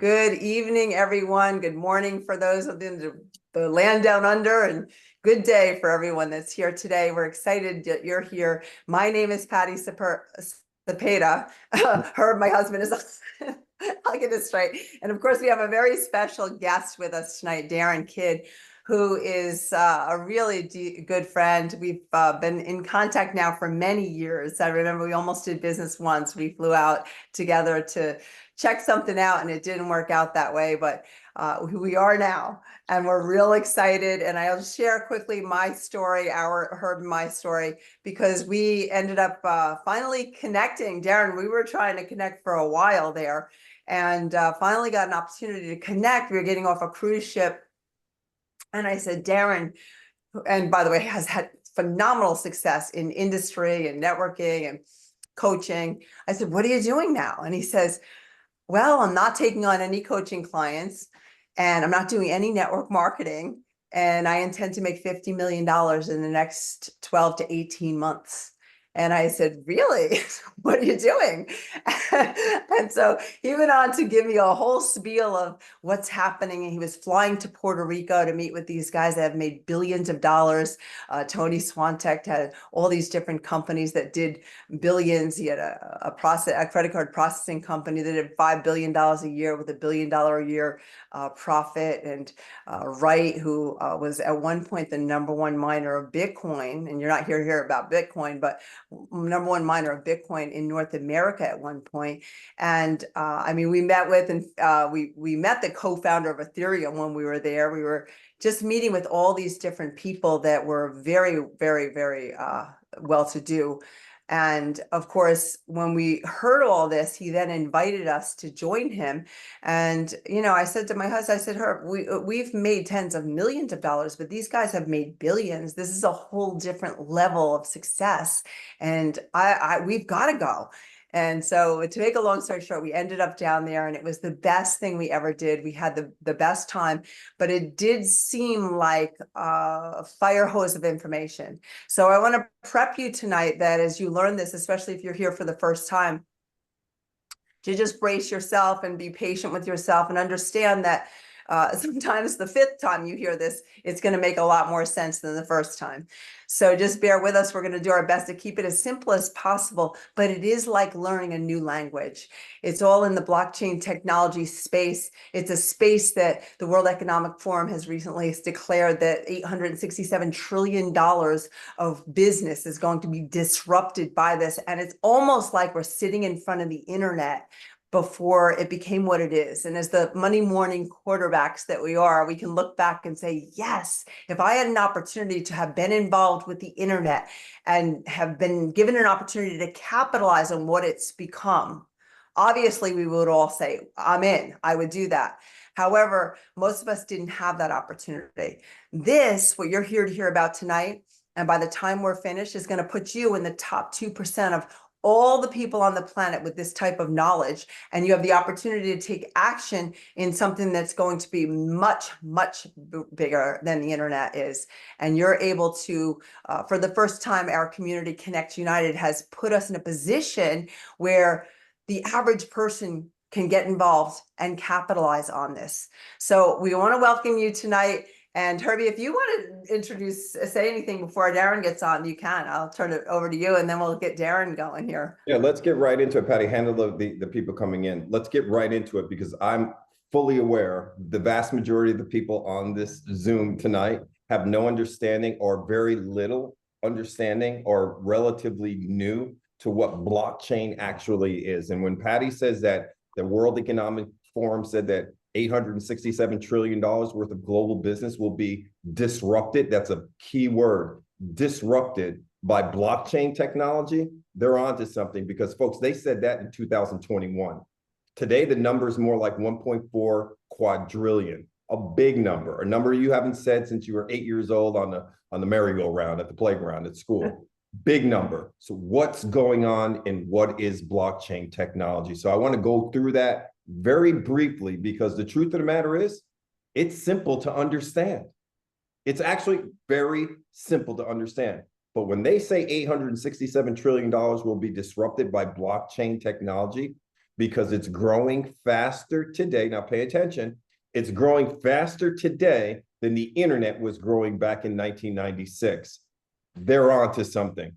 Good evening, everyone. Good morning for those of the land down under, and good day for everyone that's here today. We're excited that you're here. My name is Patty Cepeda. Herb, my husband, is I'll get this straight. And of course, we have a very special guest with us tonight, Darin, who is a really good friend. We've been in contact now for many years. I remember we almost did business once. We flew out together to check something out, and it didn't work out that way, but who we are now, and we're real excited. And I'll share quickly my story, Herb and my story, because we ended up finally connecting. Darin, we were trying to connect for a while there, and finally got an opportunity to connect. We were getting off a cruise ship, and I said, Darin, and by the way, has had phenomenal success in industry and networking and coaching. I said, what are you doing now? And he says, well, I'm not taking on any coaching clients, and I'm not doing any network marketing, and I intend to make $50 million in the next 12 to 18 months. And I said, really? What are you doing? And so he went on to give me a whole spiel of what's happening. And he was flying to Puerto Rico to meet with these guys that have made billions of dollars. Tony Swantek had all these different companies that did billions. He had a credit card processing company that did $5 billion a year with $1 billion a year profit. And Wright, who was at one point the #1 miner of Bitcoin. And you're not here about Bitcoin, but #1 miner of Bitcoin in North America at one point. And I mean, we met the co-founder of Ethereum when we were there. We were just meeting with all these different people that were very, very, very well-to-do. And of course, when we heard all this, he then invited us to join him. And, I said to my husband, I said, Herb, we've made tens of millions of dollars, but these guys have made billions. This is a whole different level of success. And we've got to go. And so to make a long story short, we ended up down there, and it was the best thing we ever did. We had the best time, but it did seem like a fire hose of information. So I want to prep you tonight that as you learn this, especially if you're here for the first time, to just brace yourself and be patient with yourself and understand that sometimes the 5th time you hear this, it's going to make a lot more sense than the first time. So just bear with us. We're going to do our best to keep it as simple as possible, but it is like learning a new language. It's all in the blockchain technology space. It's a space that the World Economic Forum has recently declared that $867 trillion of business is going to be disrupted by this. And it's almost like we're sitting in front of the internet before it became what it is. And as the Monday morning quarterbacks that we are, we can look back and say, yes, if I had an opportunity to have been involved with the internet and have been given an opportunity to capitalize on what it's become, obviously we would all say, I'm in, I would do that. However, most of us didn't have that opportunity. What you're here to hear about tonight, and by the time we're finished, is going to put you in the top 2% of all the people on the planet with this type of knowledge. And you have the opportunity to take action in something that's going to be much, much bigger than the internet is. And you're able to, for the first time, our Community Connect United has put us in a position where the average person can get involved and capitalize on this. So we want to welcome you tonight. And Herbie, if you want to say anything before Darin gets on, you can. I'll turn it over to you, and then we'll get Darin going here. Yeah, let's get right into it, Patty. Handle the people coming in. Let's get right into it, because I'm fully aware the vast majority of the people on this Zoom tonight have no understanding or very little understanding or relatively new to what blockchain actually is. And when Patty says that the World Economic Forum said that $867 trillion worth of global business will be disrupted. That's a key word, disrupted by blockchain technology. They're onto something, because folks, they said that in 2021. Today, the number is more like 1.4 quadrillion, a big number, a number you haven't said since you were 8 years old on the merry-go-round at the playground at school. Big number. So what's going on and what is blockchain technology? So I want to go through that very briefly, because the truth of the matter is, it's simple to understand. It's actually very simple to understand. But when they say $867 trillion will be disrupted by blockchain technology, because it's growing faster today. Now pay attention. It's growing faster today than the internet was growing back in 1996. They're onto something.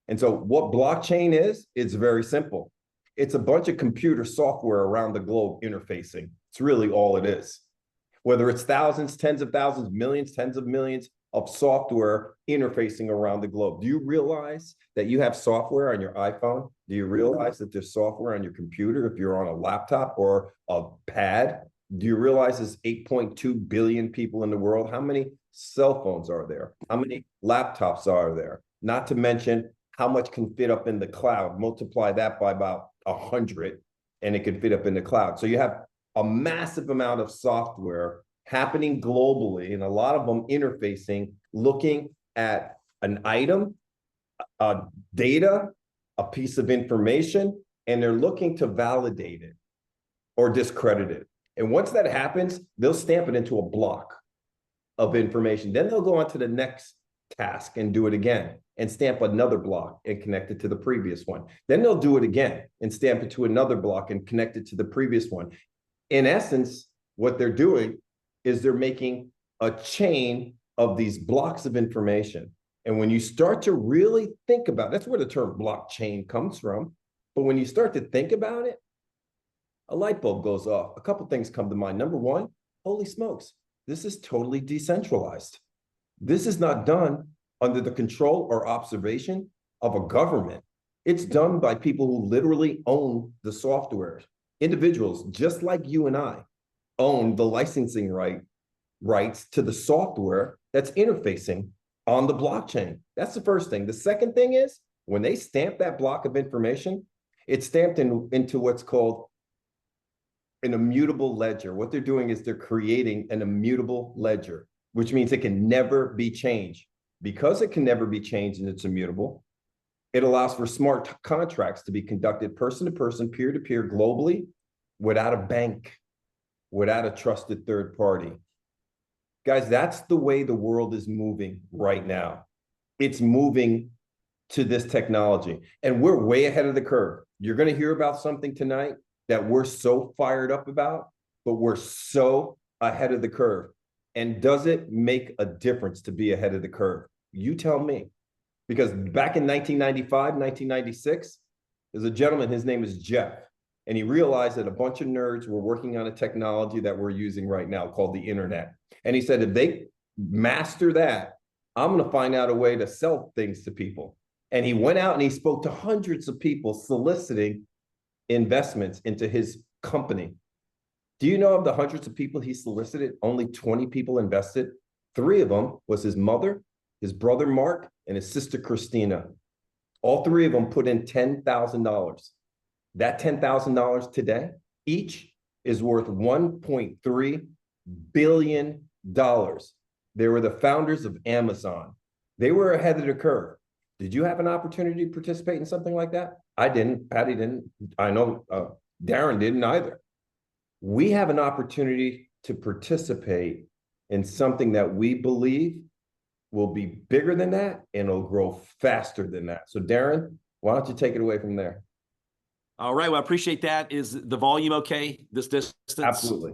And so what blockchain is, it's very simple. It's a bunch of computer software around the globe interfacing. It's really all it is. Whether it's thousands, tens of thousands, millions, tens of millions of software interfacing around the globe. Do you realize that you have software on your iPhone? Do you realize that there's software on your computer if you're on a laptop or a pad? Do you realize there's 8.2 billion people in the world? How many cell phones are there? How many laptops are there? Not to mention how much can fit up in the cloud. Multiply that by about 100 and it can fit up in the cloud. So you have a massive amount of software happening globally, and a lot of them interfacing, looking at an item, data, a piece of information, and they're looking to validate it or discredit it. And once that happens, they'll stamp it into a block of information. Then they'll go on to the next task and do it again and stamp another block and connect it to the previous one. Then they'll do it again and stamp it to another block and connect it to the previous one. In essence, what they're doing is they're making a chain of these blocks of information. And when you start to really think about, that's where the term blockchain comes from. But when you start to think about it, a light bulb goes off. A couple things come to mind. Number one, holy smokes, this is totally decentralized. This is not done under the control or observation of a government. It's done by people who literally own the software. Individuals, just like you and I, own the licensing rights to the software that's interfacing on the blockchain. That's the first thing. The second thing is, when they stamp that block of information, it's stamped into what's called an immutable ledger. What they're doing is they're creating an immutable ledger, which means it can never be changed. Because it can never be changed and it's immutable, it allows for smart contracts to be conducted person to person, peer to peer, globally, without a bank, without a trusted third party. Guys, that's the way the world is moving right now. It's moving to this technology, and we're way ahead of the curve. You're going to hear about something tonight that we're so fired up about, but we're so ahead of the curve. And does it make a difference to be ahead of the curve? You tell me. Because back in 1995, 1996, there's a gentleman, his name is Jeff, and he realized that a bunch of nerds were working on a technology that we're using right now called the internet. And he said, if they master that, I'm going to find out a way to sell things to people. And he went out and he spoke to hundreds of people soliciting investments into his company. Do you know of the hundreds of people he solicited, only 20 people invested? 3 of them was his mother, his brother Mark, and his sister Christina. All 3 of them put in $10,000. That $10,000 today, each is worth $1.3 billion. They were the founders of Amazon. They were ahead of the curve. Did you have an opportunity to participate in something like that? I didn't. Patty didn't. I know Darin didn't either. We have an opportunity to participate in something that we believe will be bigger than that and it'll grow faster than that. So Darin, why don't you take it away from there? All right. Well, I appreciate that. Is the volume okay? This distance? Absolutely.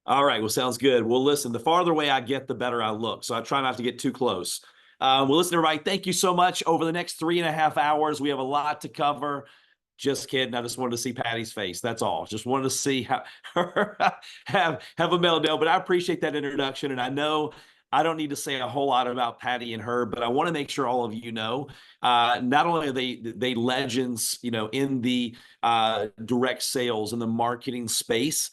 All right. Well, sounds good. Well, listen, the farther away I get, the better I look. So I try not to get too close. Well, listen, everybody, thank you so much. Over the next 3.5 hours, we have a lot to cover. Just kidding. I just wanted to see Patty's face. That's all. Just wanted to see her have a meltdown. But I appreciate that introduction. And I know I don't need to say a whole lot about Patty and her, but I want to make sure all of you know, not only are they legends, you know, in the direct sales and the marketing space.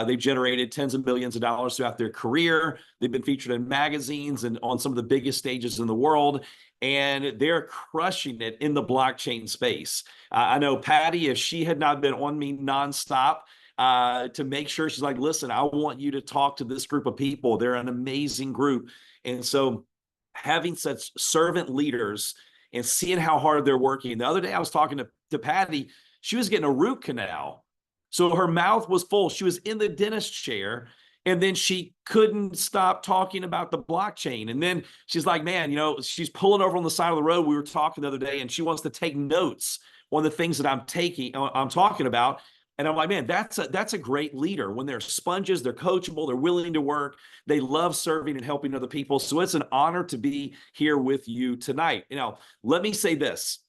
They've generated tens of millions of dollars throughout their career. They've been featured in magazines and on some of the biggest stages in the world. And they're crushing it in the blockchain space. I know Patty, if she had not been on me nonstop to make sure, she's like, listen, I want you to talk to this group of people. They're an amazing group. And so having such servant leaders and seeing how hard they're working. The other day I was talking to Patty, she was getting a root canal. So her mouth was full. She was in the dentist chair. And then she couldn't stop talking about the blockchain. And then she's like, man, you know, she's pulling over on the side of the road. We were talking the other day and she wants to take notes on the things that I'm talking about. And I'm like, man, that's a great leader. When they're sponges, they're coachable, they're willing to work, they love serving and helping other people. So it's an honor to be here with you tonight. Let me say this.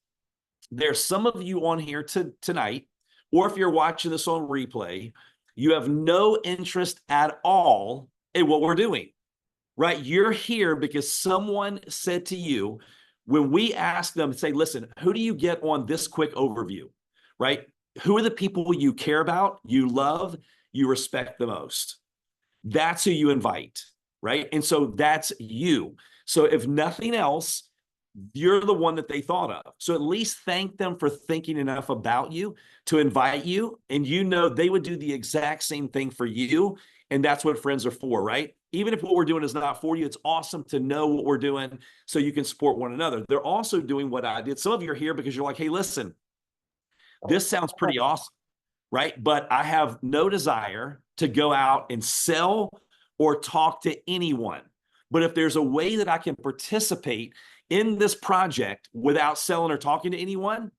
There's some of you on here tonight, or if you're watching this on replay, you have no interest at all in what we're doing, right? You're here because someone said to you, when we ask them, say, listen, who do you get on this quick overview, right? Who are the people you care about, you love, you respect the most? That's who you invite, right? And so that's you. So if nothing else, you're the one that they thought of. So at least thank them for thinking enough about you to invite you. And they would do the exact same thing for you. And that's what friends are for, right? Even if what we're doing is not for you, it's awesome to know what we're doing so you can support one another. They're also doing what I did. Some of you are here because you're like, hey, listen, this sounds pretty awesome, right? But I have no desire to go out and sell or talk to anyone. But if there's a way that I can participate in this project without selling or talking to anyone,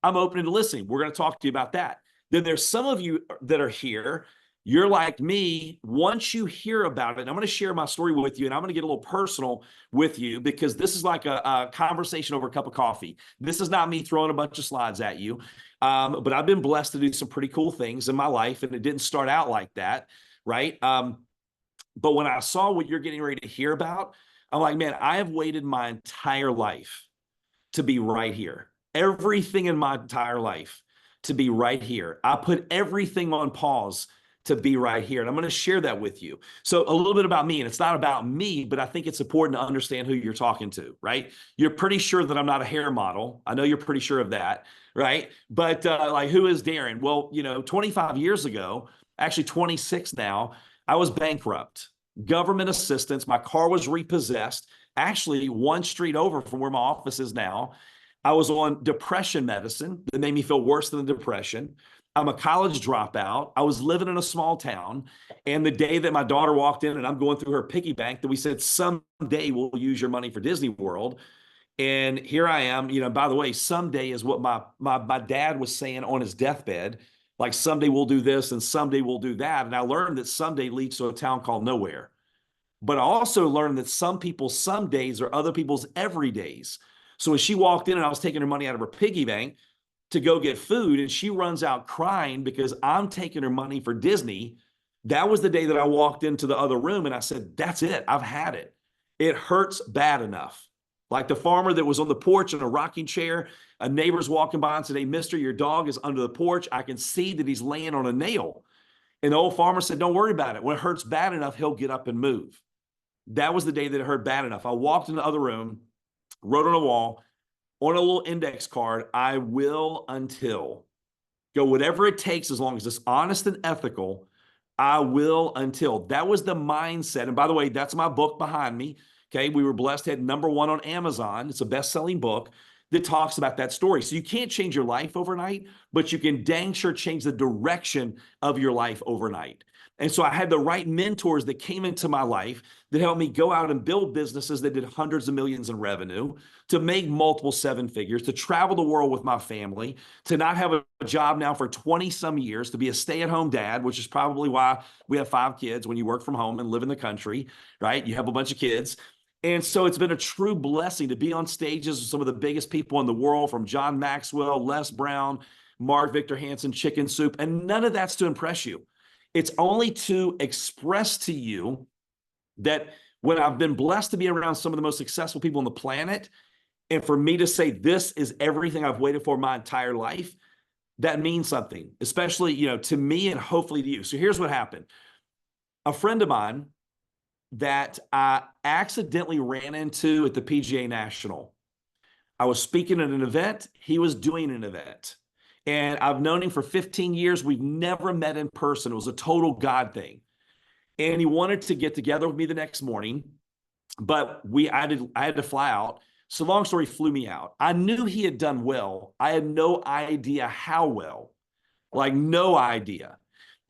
I'm open to listening. We're going to talk to you about that. Then there's some of you that are here. You're like me. Once you hear about it, I'm going to share my story with you, and I'm going to get a little personal with you because this is like a conversation over a cup of coffee. This is not me throwing a bunch of slides at you, but I've been blessed to do some pretty cool things in my life, and it didn't start out like that, right? But when I saw what you're getting ready to hear about, I'm like, man, I have waited my entire life to be right here. Everything in my entire life to be right here. I put everything on pause to be right here. And I'm going to share that with you. So a little bit about me, and it's not about me, but I think it's important to understand who you're talking to, right? You're pretty sure that I'm not a hair model. I know you're pretty sure of that, right? But like, who is Darin? Well, 25 years ago, actually 26 now, I was bankrupt. Government assistance. My car was repossessed, actually one street over from where my office is now. I was on depression medicine that made me feel worse than the depression. I'm a college dropout. I was living in a small town. And the day that my daughter walked in and I'm going through her piggy bank, that we said, someday we'll use your money for Disney World. And here I am, by the way, someday is what my dad was saying on his deathbed. Like, someday we'll do this and someday we'll do that. And I learned that someday leads to a town called nowhere. But I also learned that some people's some days are other people's every days. So when she walked in and I was taking her money out of her piggy bank to go get food, and she runs out crying because I'm taking her money for Disney, that was the day that I walked into the other room and I said, that's it. I've had it. It hurts bad enough. Like the farmer that was on the porch in a rocking chair, a neighbor's walking by and said, hey, mister, your dog is under the porch. I can see that he's laying on a nail. And the old farmer said, don't worry about it. When it hurts bad enough, he'll get up and move. That was the day that it hurt bad enough. I walked in the other room, wrote on a wall, on a little index card, I will until. Go whatever it takes as long as it's honest and ethical, I will until. That was the mindset. And by the way, that's my book behind me. Okay, we were blessed to have #1 on Amazon. It's a best-selling book that talks about that story. So you can't change your life overnight, but you can dang sure change the direction of your life overnight. And so I had the right mentors that came into my life that helped me go out and build businesses that did hundreds of millions in revenue, to make multiple 7 figures, to travel the world with my family, to not have a job now for 20 some years, to be a stay-at-home dad, which is probably why we have 5 kids when you work from home and live in the country, right? You have a bunch of kids. And so it's been a true blessing to be on stages with some of the biggest people in the world, from John Maxwell, Les Brown, Mark Victor Hansen, Chicken Soup. And none of that's to impress you. It's only to express to you that when I've been blessed to be around some of the most successful people on the planet, and for me to say this is everything I've waited for my entire life, that means something, especially, to me and hopefully to you. So here's what happened. A friend of mine that I accidentally ran into at the PGA National. I was speaking at an event. He was doing an event. And I've known him for 15 years. We've never met in person. It was a total God thing. And he wanted to get together with me the next morning, but I had to fly out. So long story, flew me out. I knew he had done well. I had no idea how well, like no idea.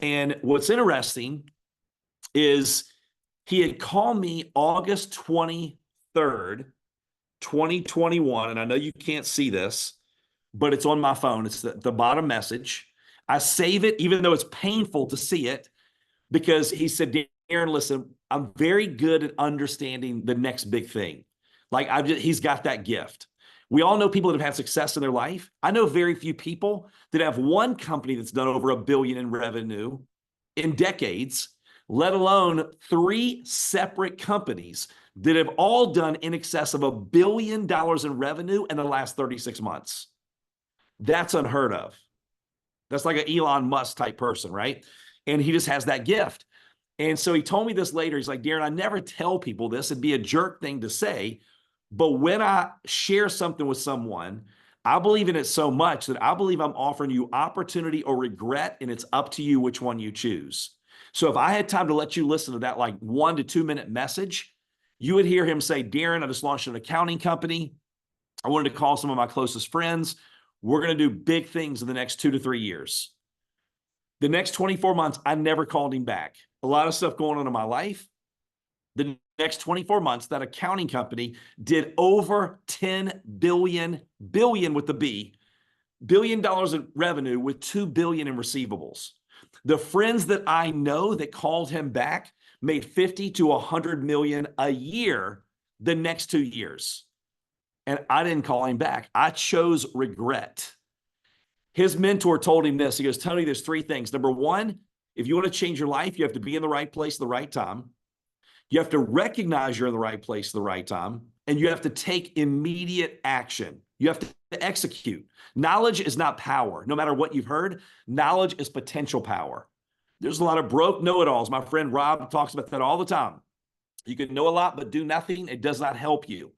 And what's interesting is he had called me August 23rd, 2021. And I know you can't see this, but it's on my phone. It's the bottom message. I save it, even though it's painful to see it, because he said, Darin, listen, I'm very good at understanding the next big thing. Like he's got that gift. We all know people that have had success in their life. I know very few people that have one company that's done over $1 billion in revenue in decades, let alone 3 separate companies that have all done in excess of $1 billion in revenue in the last 36 months. That's unheard of. That's like an Elon Musk type person, right? And he just has that gift. And so he told me this later. He's like, Darin, I never tell people this. It'd be a jerk thing to say. But when I share something with someone, I believe in it so much that I believe I'm offering you opportunity or regret, and it's up to you which one you choose. So if I had time to let you listen to that like 1 to 2 minute message, you would hear him say, Darin, I just launched an accounting company. I wanted to call some of my closest friends. We're going to do big things in the next 2 to 3 years. The next 24 months, I never called him back. A lot of stuff going on in my life. The next 24 months, that accounting company did over 10 billion with the B, $1 billion in revenue with 2 billion in receivables. The friends that I know that called him back made 50 to 100 million a year the next 2 years. And I didn't call him back. I chose regret. His mentor told him this. He goes, Tony, there's 3 things. Number 1, if you want to change your life, you have to be in the right place at the right time. You have to recognize you're in the right place at the right time, and you have to take immediate action. You have to execute. Knowledge is not power. No matter what you've heard, knowledge is potential power. There's a lot of broke know-it-alls. My friend Rob talks about that all the time. You can know a lot, but do nothing. It does not help you.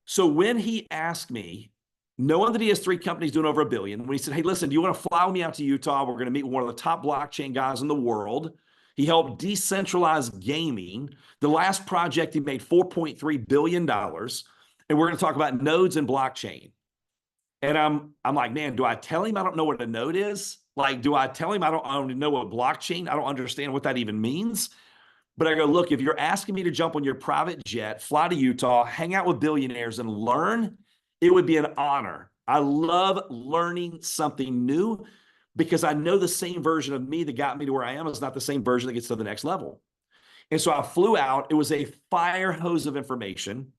So when he asked me, knowing that he has 3 companies doing over $1 billion, when he said, hey, listen, do you want to fly me out to Utah? We're going to meet one of the top blockchain guys in the world. He helped decentralize gaming. The last project, he made $4.3 billion. And we're going to talk about nodes and blockchain. And I'm like, man, do I tell him I don't know what a node is? Like, do I tell him I don't know what blockchain? I don't understand what that even means. But I go, look, if you're asking me to jump on your private jet, fly to Utah, hang out with billionaires and learn, it would be an honor. I love learning something new, because I know the same version of me that got me to where I am is not the same version that gets to the next level. And so I flew out. It was a fire hose of information.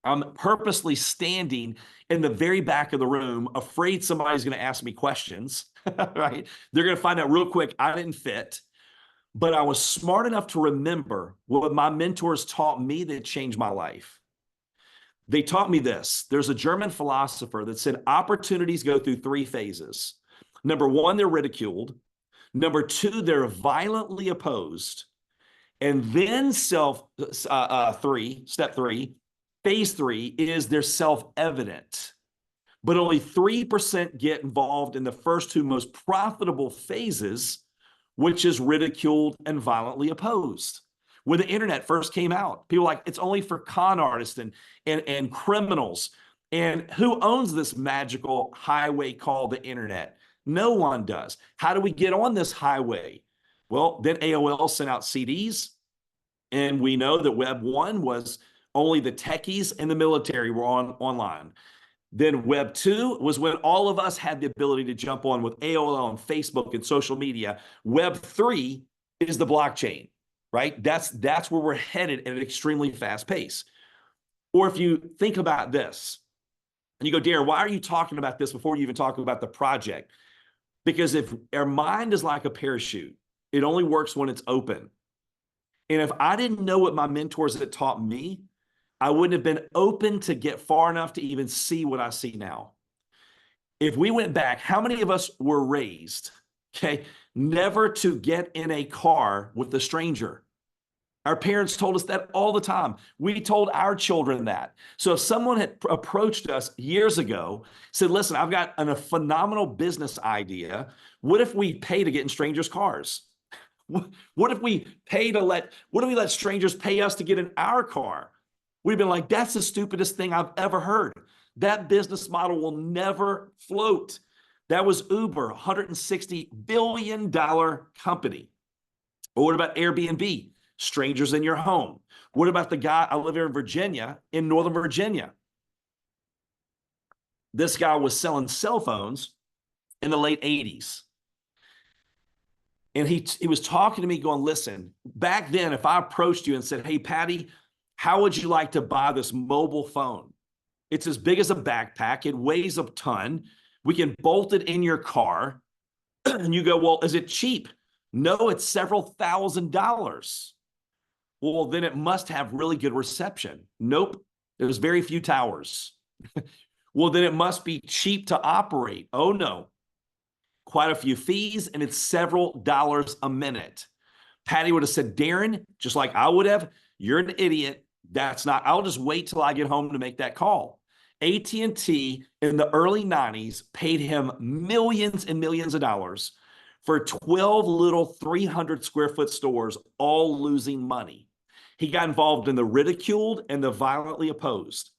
I'm purposely standing in the very back of the room, afraid somebody's going to ask me questions, right? They're going to find out real quick I didn't fit. But I was smart enough to remember what my mentors taught me that changed my life. They taught me this. There's a German philosopher that said opportunities go through 3 phases. Number 1, they're ridiculed. Number 2, they're violently opposed. And then step 3, phase 3 is they're self-evident. But only 3% get involved in the first 2 most profitable phases, which is ridiculed and violently opposed. When the internet first came out, people were like, it's only for con artists and criminals. And who owns this magical highway called the internet? No one does. How do we get on this highway? Well, then AOL sent out CDs, and we know that Web 1 was only the techies and the military were online. Then Web 2 was when all of us had the ability to jump on with AOL and Facebook and social media. Web 3 is the blockchain, right? That's where we're headed at an extremely fast pace. Or if you think about this, and you go, Darin, why are you talking about this before you even talk about the project? Because if our mind is like a parachute, it only works when it's open. And if I didn't know what my mentors had taught me, I wouldn't have been open to get far enough to even see what I see now. If we went back, how many of us were raised, okay, never to get in a car with a stranger? Our parents told us that all the time. We told our children that. So if someone had approached us years ago, said, listen, I've got a phenomenal business idea. What if we pay to get in strangers' cars? What if we let strangers pay us to get in our car? We've been like, that's the stupidest thing I've ever heard. That business model will never float. That was Uber, $160 billion company. Or what about Airbnb? Strangers in your home. What about the guy, I live here in Virginia, in Northern Virginia. this guy was selling cell phones in the late 80s. And he was talking to me going, listen, back then, if I approached you and said, hey, Patty, how would you like to buy this mobile phone? It's as big as a backpack. It weighs a ton. We can bolt it in your car. And you go, well, is it cheap? No, it's several $1,000s. Well, then it must have really good reception. Nope, there's very few towers. Well, then it must be cheap to operate. Oh, no. Quite a few fees, and it's several dollars a minute. Patty would have said, Darin, just like I would have, you're an idiot. That's not, I'll just wait till I get home to make that call. AT&T in the early 90s paid him millions and millions of dollars for 12 little 300 square foot stores, all losing money. He got involved in the ridiculed and the violently opposed.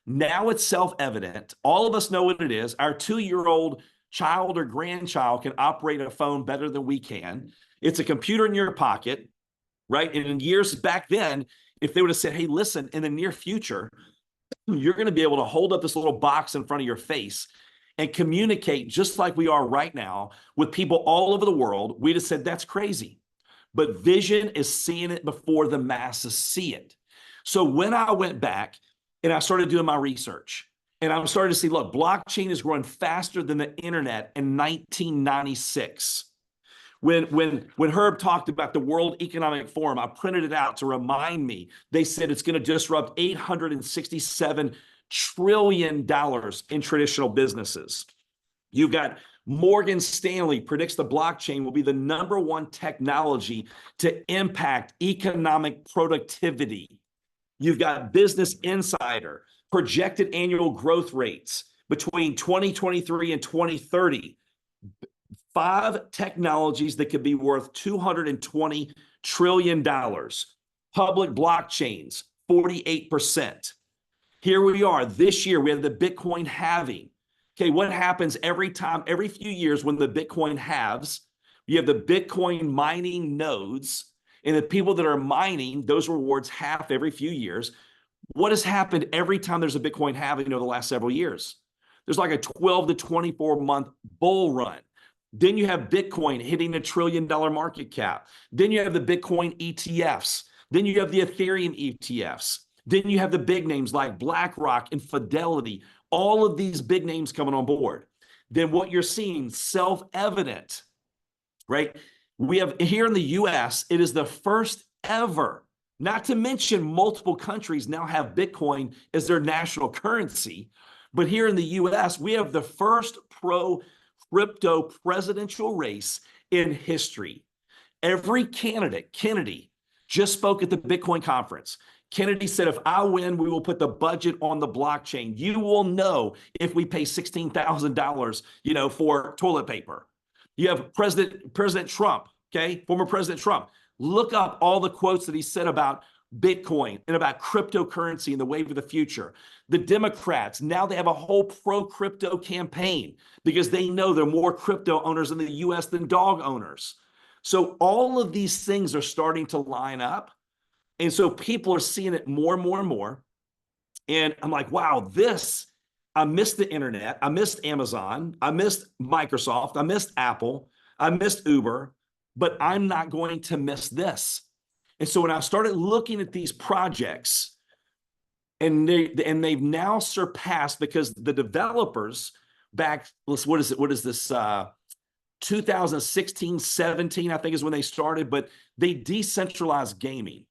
Now it's self-evident. All of us know what it is. Our 2-year-old child or grandchild can operate a phone better than we can. It's a computer in your pocket, right? And in years back then, if they would have said, hey, listen, in the near future, you're going to be able to hold up this little box in front of your face and communicate just like we are right now with people all over the world, we'd have said, that's crazy. But vision is seeing it before the masses see it. So when I went back and I started doing my research, and I'm starting to see, look, blockchain is growing faster than the internet in 1996. When Herb talked about the World Economic Forum, I printed it out to remind me. They said it's going to disrupt $867 trillion in traditional businesses. You've got Morgan Stanley predicts the blockchain will be the #1 technology to impact economic productivity. You've got Business Insider projected annual growth rates between 2023 and 2030. 5 technologies that could be worth $220 trillion. Public blockchains, 48%. Here we are. This year, we have the Bitcoin halving. Okay, what happens every few years when the Bitcoin halves? You have the Bitcoin mining nodes, and the people that are mining, those rewards half every few years. What has happened every time there's a Bitcoin halving over the last several years? There's like a 12 to 24 month bull run. Then you have Bitcoin hitting $1 trillion market cap. Then you have the Bitcoin ETFs. Then you have the Ethereum ETFs. Then you have the big names like BlackRock and Fidelity, all of these big names coming on board. Then what you're seeing, self-evident, right? We have here in the US, it is the first ever, not to mention multiple countries now have Bitcoin as their national currency. But here in the US, we have the first pro-crypto presidential race in history. Every candidate, Kennedy, just spoke at the Bitcoin conference. Kennedy said, if I win, we will put the budget on the blockchain. You will know if we pay $16,000, for toilet paper. You have President Trump, okay, former President Trump. Look up all the quotes that he said about Bitcoin and about cryptocurrency and the wave of the future. The Democrats, now they have a whole pro-crypto campaign because they know there are more crypto owners in the US than dog owners. So all of these things are starting to line up. And so people are seeing it more and more and more. And I'm like, wow, I missed the internet. I missed Amazon. I missed Microsoft. I missed Apple. I missed Uber, but I'm not going to miss this. And so when I started looking at these projects, and they've now surpassed, because the developers back, what is this, 2016, 17, I think is when they started, but they decentralized gaming.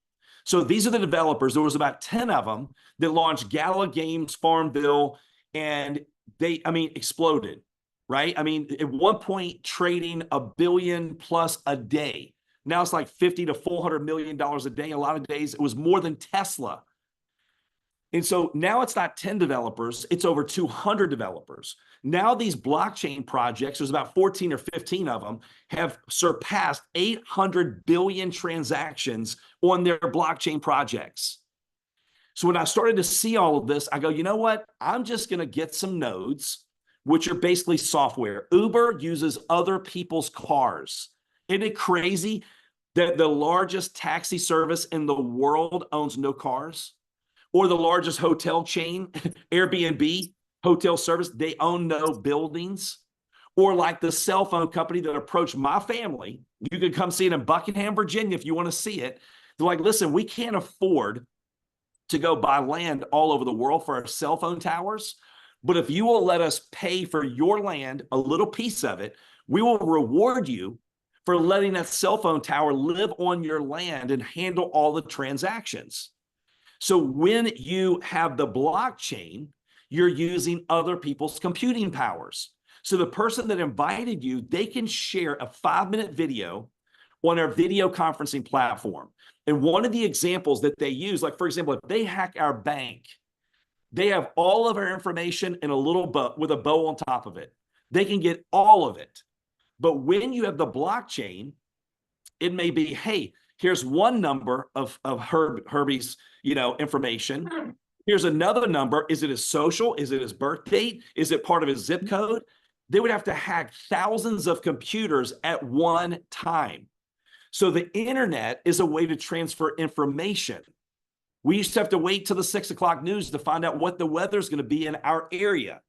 So these are the developers. There was about 10 of them that launched Gala Games, Farmville, and they, exploded, right? At one point trading $1 billion plus a day. Now it's like $50 to $400 million a day. A lot of days it was more than Tesla. And so now it's not 10 developers, it's over 200 developers. Now these blockchain projects, there's about 14 or 15 of them, have surpassed 800 billion transactions on their blockchain projects. So when I started to see all of this, I go, you know what? I'm just going to get some nodes, which are basically software. Uber uses other people's cars. Isn't it crazy that the largest taxi service in the world owns no cars? Or the largest hotel chain, Airbnb, hotel service, they own no buildings. Or like the cell phone company that approached my family, you can come see it in Buckingham, Virginia, if you want to see it. They're like, listen, we can't afford to go buy land all over the world for our cell phone towers. But if you will let us pay for your land, a little piece of it, we will reward you for letting that cell phone tower live on your land and handle all the transactions. So when you have the blockchain, you're using other people's computing powers. So the person that invited you, they can share a 5-minute video on our video conferencing platform. And one of the examples that they use, like for example, if they hack our bank, they have all of our information in a little bow with a bow on top of it. They can get all of it. But when you have the blockchain, it may be, hey, here's one number of Herbie's, information. Here's another number. Is it his social? Is it his birth date? Is it part of his zip code? They would have to hack thousands of computers at one time. So the internet is a way to transfer information. We used to have to wait till the 6 o'clock news to find out what the weather is going to be in our area.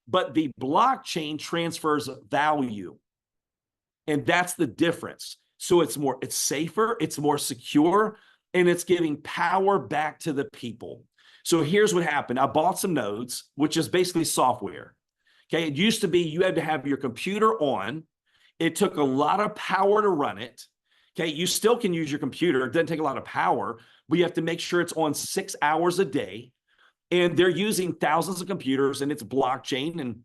But the blockchain transfers value. And that's the difference. So it's safer, it's more secure, and it's giving power back to the people. So here's what happened. I bought some nodes, which is basically software. Okay, it used to be you had to have your computer on. It took a lot of power to run it. Okay, you still can use your computer. It doesn't take a lot of power, but you have to make sure it's on 6 hours a day. And they're using thousands of computers and it's blockchain.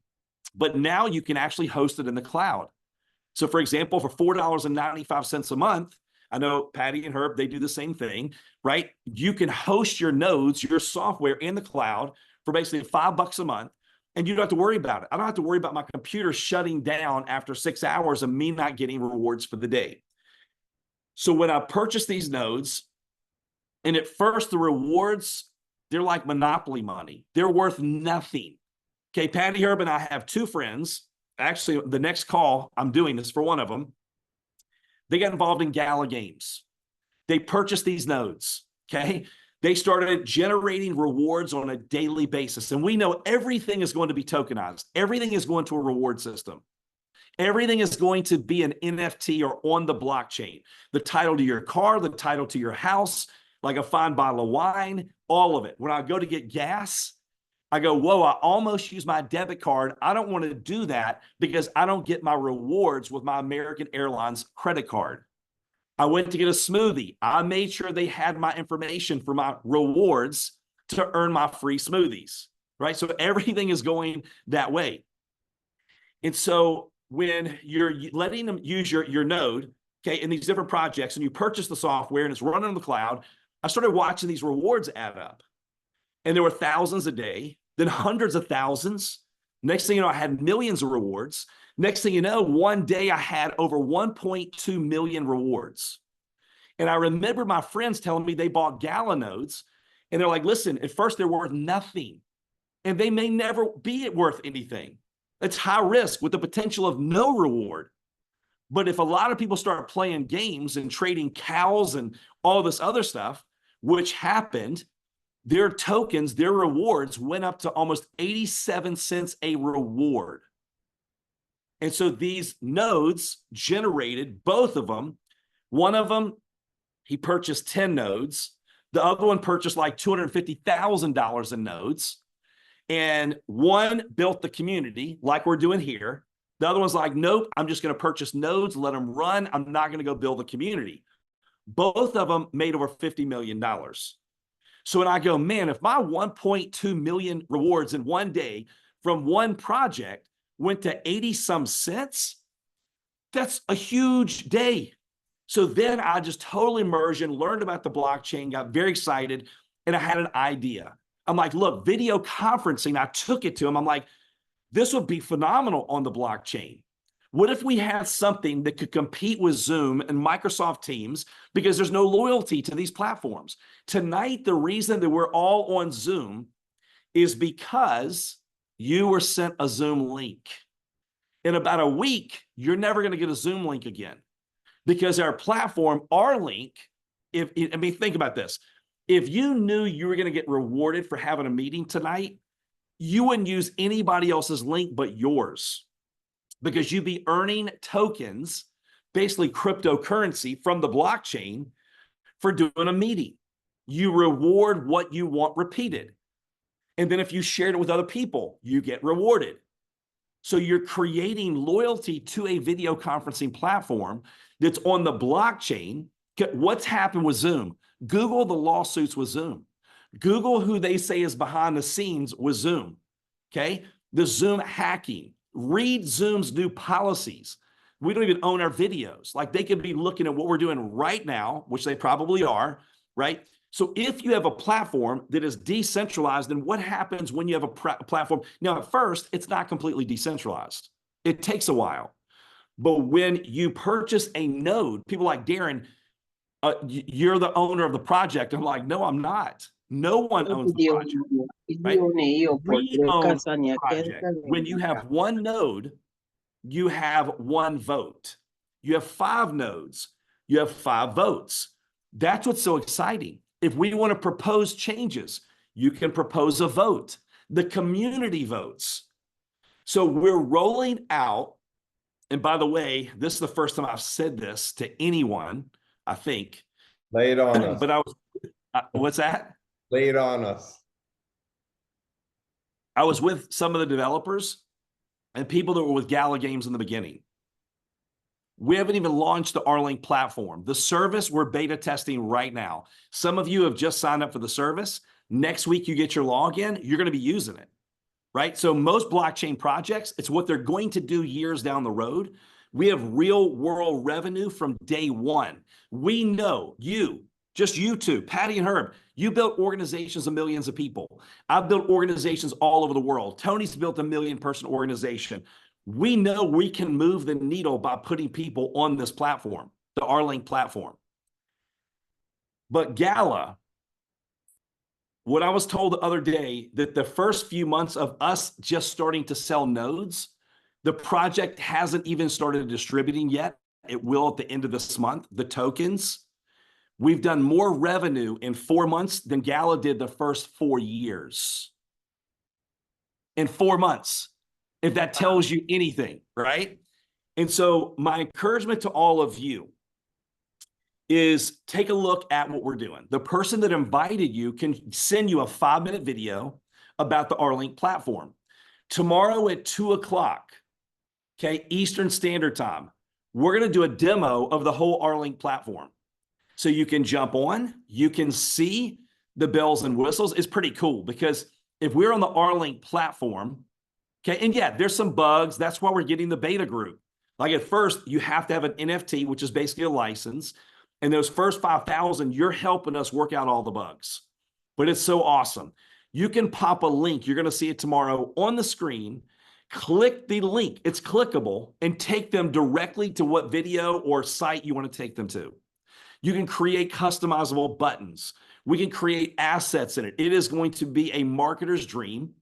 But now you can actually host it in the cloud. So for example, for $4.95 a month, I know Patty and Herb, they do the same thing, right? You can host your nodes, your software in the cloud for basically $5 a month. And you don't have to worry about it. I don't have to worry about my computer shutting down after 6 hours and me not getting rewards for the day. So when I purchased these nodes, and at first the rewards, they're like monopoly money. They're worth nothing. Okay, Patty, Herb, and I have two friends. Actually, the next call, I'm doing this for one of them. They got involved in gala games. They purchased these nodes, okay? They started generating rewards on a daily basis. And we know everything is going to be tokenized. Everything is going to a reward system. Everything is going to be an NFT or on the blockchain. The title to your car, the title to your house, like a fine bottle of wine, all of it. When I go to get gas, I go, whoa, I almost used my debit card. I don't want to do that because I don't get my rewards with my American Airlines credit card. I went to get a smoothie. I made sure they had my information for my rewards to earn my free smoothies, right? So everything is going that way. And so when you're letting them use your node, okay, in these different projects, and you purchase the software and it's running on the cloud, I started watching these rewards add up. And there were thousands a day, then hundreds of thousands. Next thing you know, I had millions of rewards. Next thing you know, one day I had over 1.2 million rewards. And I remember my friends telling me they bought Gala nodes. And they're like, listen, at first they're worth nothing. And they may never be worth anything. It's high risk with the potential of no reward. But if a lot of people start playing games and trading cows and all this other stuff, which happened, their tokens, their rewards went up to almost 87 cents a reward. And so these nodes generated, both of them, one of them, he purchased 10 nodes. The other one purchased like $250,000 in nodes. And one built the community like we're doing here. The other one's like, nope, I'm just going to purchase nodes, let them run. I'm not going to go build a community. Both of them made over $50 million. So when I go, man, if my 1.2 million rewards in one day from one project went to 80 some cents, that's a huge day. So then I just totally immersed and learned about the blockchain, got very excited, and I had an idea. I'm like, look, video conferencing, I took it to him. I'm like, this would be phenomenal on the blockchain. What if we had something that could compete with Zoom and Microsoft Teams because there's no loyalty to these platforms? Tonight, the reason that we're all on Zoom is because you were sent a Zoom link. In about a week, you're never going to get a Zoom link again because our platform, our link, think about this. If you knew you were going to get rewarded for having a meeting tonight, you wouldn't use anybody else's link but yours, because you'd be earning tokens, basically cryptocurrency from the blockchain, for doing a meeting. You reward what you want repeated. And then if you shared it with other people, you get rewarded. So you're creating loyalty to a video conferencing platform that's on the blockchain. What's happened with Zoom? Google the lawsuits with Zoom. Google who they say is behind the scenes with Zoom. Okay? The Zoom hacking. Read Zoom's new policies. We don't even own our videos. Like, they could be looking at what we're doing right now, which they probably are, right? So if you have a platform that is decentralized, then what happens when you have a platform? Now, at first, it's not completely decentralized. It takes a while. But when you purchase a node, people like Darin, you're the owner of the project. I'm like, no, I'm not. No one owns the project, right? We own the project. When you have one node, you have one vote. You have 5 nodes, you have 5 votes. That's what's so exciting. If we want to propose changes, you can propose a vote. The community votes. So we're rolling out, and by the way, this is the first time I've said this to anyone, I think. Lay it on us. But what's that? Lay it on us. I was with some of the developers and people that were with Gala Games in the beginning. We haven't even launched the R-Link platform. The service we're beta testing right now. Some of you have just signed up for the service. Next week, you get your login, you're going to be using it, right? So most blockchain projects, it's what they're going to do years down the road. We have real world revenue from day one. We know you, just you two, Patty and Herb, you built organizations of millions of people. I've built organizations all over the world. Tony's built a 1 million person organization. We know we can move the needle by putting people on this platform, the R-Link platform. But Gala, what I was told the other day, that the first few months of us just starting to sell nodes, the project hasn't even started distributing yet. It will at the end of this month, the tokens. We've done more revenue in 4 months than Gala did the first 4 years. In 4 months. If that tells you anything, right? And so my encouragement to all of you is take a look at what we're doing. The person that invited you can send you a 5-minute video about the R-Link platform. Tomorrow at 2 o'clock, okay, Eastern Standard Time, we're going to do a demo of the whole R-Link platform. So you can jump on, you can see the bells and whistles. It's pretty cool because if we're on the R-Link platform, okay, and yeah, there's some bugs. That's why we're getting the beta group. Like at first, you have to have an NFT, which is basically a license. And those first 5,000, you're helping us work out all the bugs. But it's so awesome. You can pop a link. You're going to see it tomorrow on the screen. Click the link. It's clickable and take them directly to what video or site you want to take them to. You can create customizable buttons. We can create assets in it. It is going to be a marketer's dream.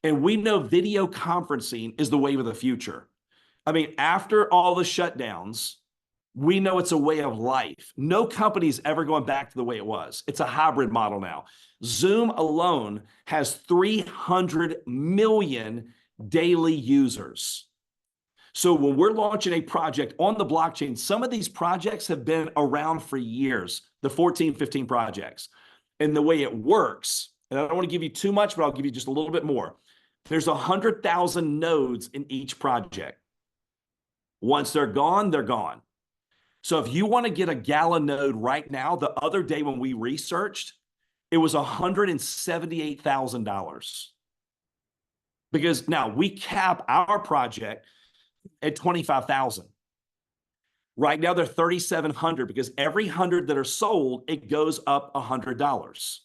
And we know video conferencing is the wave of the future. I mean, after all the shutdowns, we know it's a way of life. No company's ever going back to the way it was. It's a hybrid model now. Zoom alone has 300 million daily users. So when we're launching a project on the blockchain, some of these projects have been around for years, the 14, 15 projects. And the way it works, and I don't want to give you too much, but I'll give you just a little bit more. There's 100,000 nodes in each project. Once they're gone, they're gone. So if you want to get a Gala node right now, the other day when we researched, it was $178,000. Because now we cap our project at 25,000. Right now they're 3,700 because every 100 that are sold, it goes up $100.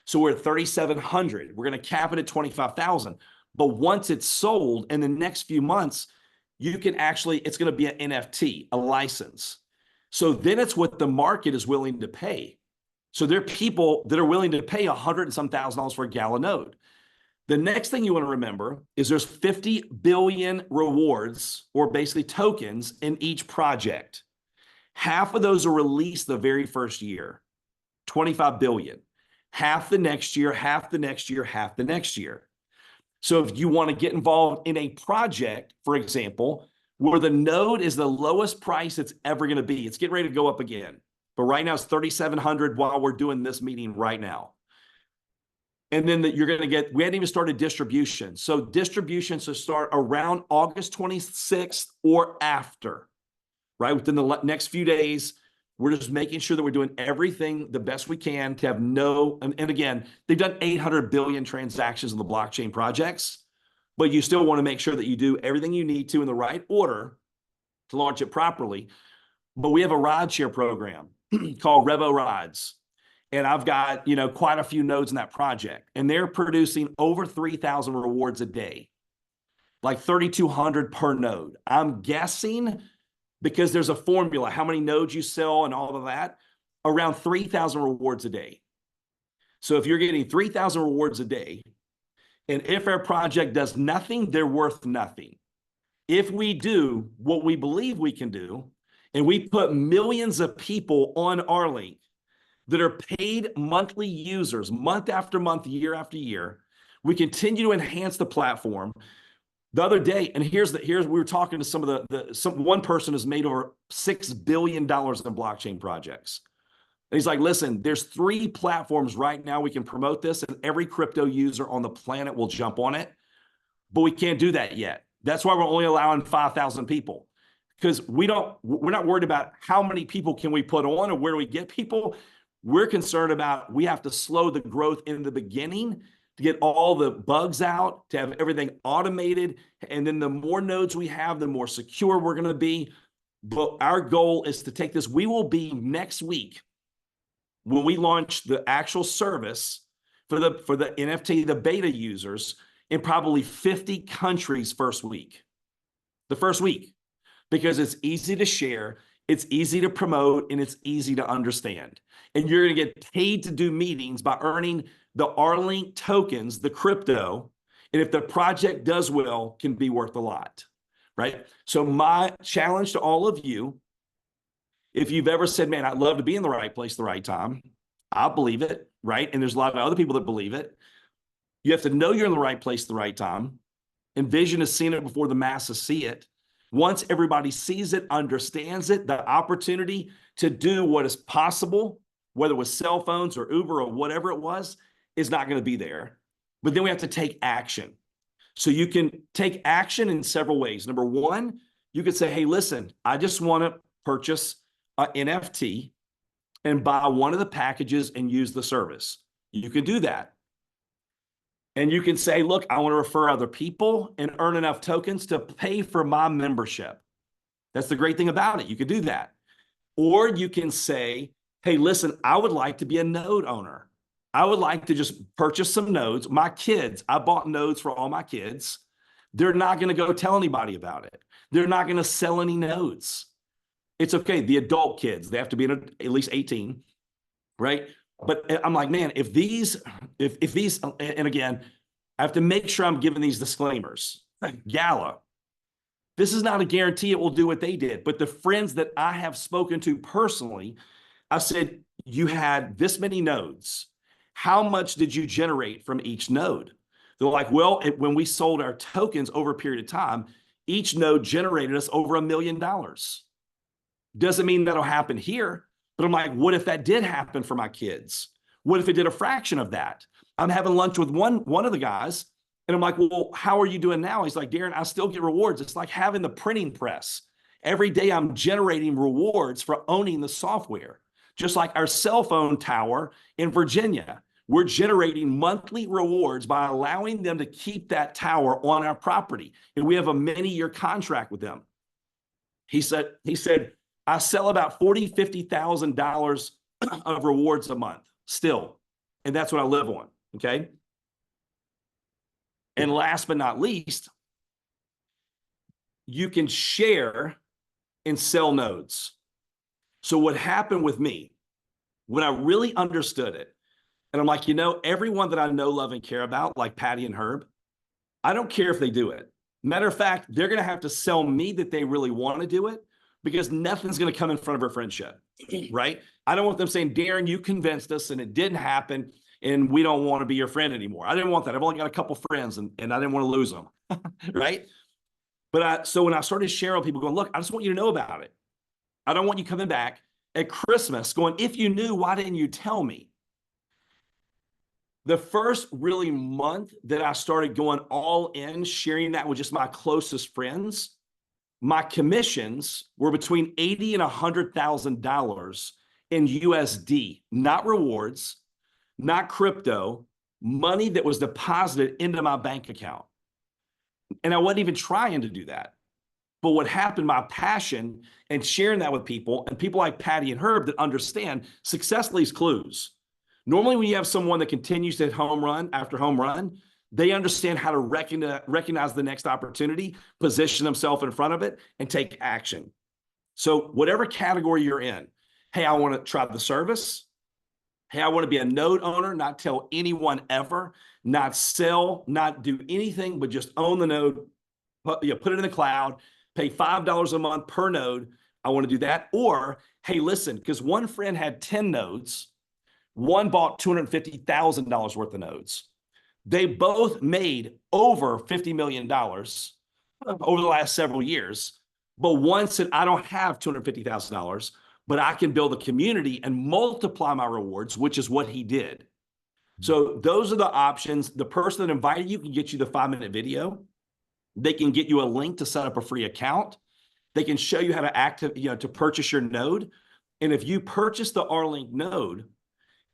So we're at 3,700. We're going to cap it at 25,000. But once it's sold in the next few months, you can actually, it's going to be an NFT, a license. So then it's what the market is willing to pay. So there are people that are willing to pay $100 and some $1,000 for a Gala node. The next thing you want to remember is there's 50 billion rewards, or basically tokens, in each project. Half of those are released the very first year, 25 billion. Half the next year, half the next year, half the next year. So if you want to get involved in a project, for example, where the node is the lowest price it's ever going to be, it's getting ready to go up again. But right now it's 3,700 while we're doing this meeting right now. And then you're going to get, we hadn't even started distribution. So distributions will start around August 26th or after, right? Within the next few days, we're just making sure that we're doing everything the best we can to have and again, they've done 800 billion transactions in the blockchain projects, but you still want to make sure that you do everything you need to in the right order to launch it properly. But we have a rideshare program called Revo Rides. And I've got, quite a few nodes in that project, and they're producing over 3,000 rewards a day, like 3,200 per node. I'm guessing, because there's a formula, how many nodes you sell and all of that, around 3,000 rewards a day. So if you're getting 3,000 rewards a day, and if our project does nothing, they're worth nothing. If we do what we believe we can do, and we put millions of people on our link that are paid monthly users, month after month, year after year, we continue to enhance the platform. The other day, and here's we were talking to some of one person has made over $6 billion in blockchain projects. And he's like, listen, there's 3 platforms right now we can promote this, and every crypto user on the planet will jump on it, but we can't do that yet. That's why we're only allowing 5,000 people, because we're not worried about how many people can we put on or where do we get people. We're concerned about, we have to slow the growth in the beginning to get all the bugs out, to have everything automated. And then the more nodes we have, the more secure we're going to be. But our goal is to take this. We will be next week, when we launch the actual service for the NFT, the beta users, in probably 50 countries the first week, because it's easy to share, it's easy to promote, and it's easy to understand. And you're going to get paid to do meetings by earning the R-Link tokens, the crypto. And if the project does well, can be worth a lot, right? So my challenge to all of you, if you've ever said, man, I'd love to be in the right place, the right time, I believe it, right? And there's a lot of other people that believe it. You have to know you're in the right place, the right time. Envision has seen it before the masses see it. Once everybody sees it, understands it, the opportunity to do what is possible, whether it was cell phones or Uber or whatever it was, is not going to be there. But then we have to take action. So you can take action in several ways. Number one, you could say, hey, listen, I just want to purchase an NFT and buy one of the packages and use the service. You can do that. And you can say, look, I want to refer other people and earn enough tokens to pay for my membership. That's the great thing about it. You could do that. Or you can say, hey, listen, I would like to be a node owner. I would like to just purchase some nodes. My kids, I bought nodes for all my kids. They're not going to go tell anybody about it. They're not going to sell any nodes. It's okay. The adult kids, they have to be at least 18, right? But I'm like, man, if these, and again, I have to make sure I'm giving these disclaimers. Gala, this is not a guarantee it will do what they did, but the friends that I have spoken to personally, I said, you had this many nodes. How much did you generate from each node? They're like, well, when we sold our tokens over a period of time, each node generated us over $1 million. Doesn't mean that'll happen here. But I'm like, what if that did happen for my kids? What if it did a fraction of that? I'm having lunch with one of the guys, and I'm like, well, how are you doing now? He's like, Darin, I still get rewards. It's like having the printing press. Every day I'm generating rewards for owning the software. Just like our cell phone tower in Virginia, we're generating monthly rewards by allowing them to keep that tower on our property. And we have a many-year contract with them. He said, I sell about $40,000, $50,000 of rewards a month still. And that's what I live on, okay? And last but not least, you can share and sell nodes. So what happened with me, when I really understood it, and I'm like, everyone that I know, love, and care about, like Patty and Herb, I don't care if they do it. Matter of fact, they're going to have to sell me that they really want to do it, because nothing's going to come in front of our friendship, right? I don't want them saying, Darin, you convinced us and it didn't happen. and we don't want to be your friend anymore. I didn't want that. I've only got a couple friends, and I didn't want to lose them, right? But so when I started sharing with people going, look, I just want you to know about it. I don't want you coming back at Christmas going, if you knew, why didn't you tell me? The first really month that I started going all in, sharing that with just my closest friends, my commissions were between $80,000 and $100,000 in USD, not rewards, not crypto, money that was deposited into my bank account. And I wasn't even trying to do that. But what happened, my passion and sharing that with people, and people like Patty and Herb that understand success leaves clues. Normally, when you have someone that continues to hit home run after home run, they understand how to recognize the next opportunity, position themselves in front of it, and take action. So whatever category you're in, hey, I want to try the service. Hey, I want to be a node owner, not tell anyone ever, not sell, not do anything, but just own the node, put it in the cloud, pay $5 a month per node. I want to do that. Or, hey, listen, because one friend had 10 nodes, one bought $250,000 worth of nodes. They both made over $50 million over the last several years. But one said, I don't have $250,000, but I can build a community and multiply my rewards, which is what he did. So those are the options. The person that invited you can get you the 5-minute video. They can get you a link to set up a free account. They can show you how to to purchase your node. And if you purchase the R-Link node,